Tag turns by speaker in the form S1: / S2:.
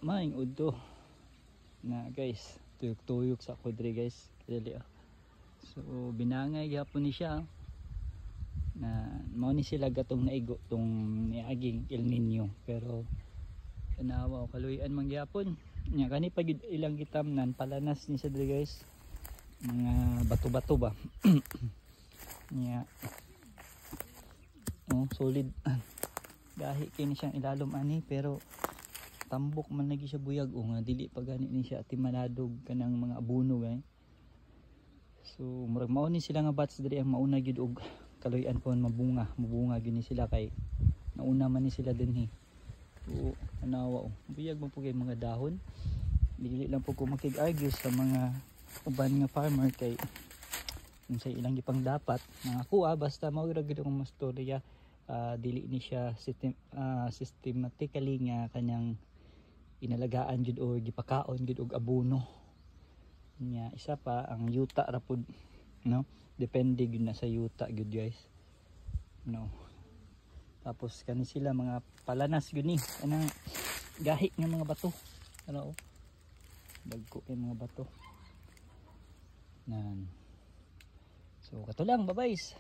S1: maing udto na guys, tuyok-tuyok sa kudre guys. Dali oh. So binangay gyapon ni siya na mao ni sila gatong naigo tong niaging El Nino, pero tanawa o kaluyan man gyapon nya kani pag ilang gitamnan palanas ni sa dre guys, mga bato-bato ba. Nya oh solid gahi kini siyang ilalom ani, pero tambok man lagi siya buyag o nga dili pa gani ni siya timanadog kanang mga abuno gani. So murag mao ni sila nga bats diri ang mauna gyud og kaluyan kon mabunga gini sila kay nauna man ni sila dinhi. So anawa buyag man po kay mga dahon, dili lang po ko makig-argue sa mga uban nga farmer kay sa ilang gipang dapat mga kuha basta mao ra gyud ang mastorya. Dili ni siya systematically nga kanyang inalagaan jud o gipakaon jud og abono nya. Isa pa ang yuta ra pud no, depende gyud na sa yuta gyud guys no. Tapos kani sila mga palanas gyud ni anang gahi nga mga bato ano dagko kay mga bato nan. So kato lang, bye-bye.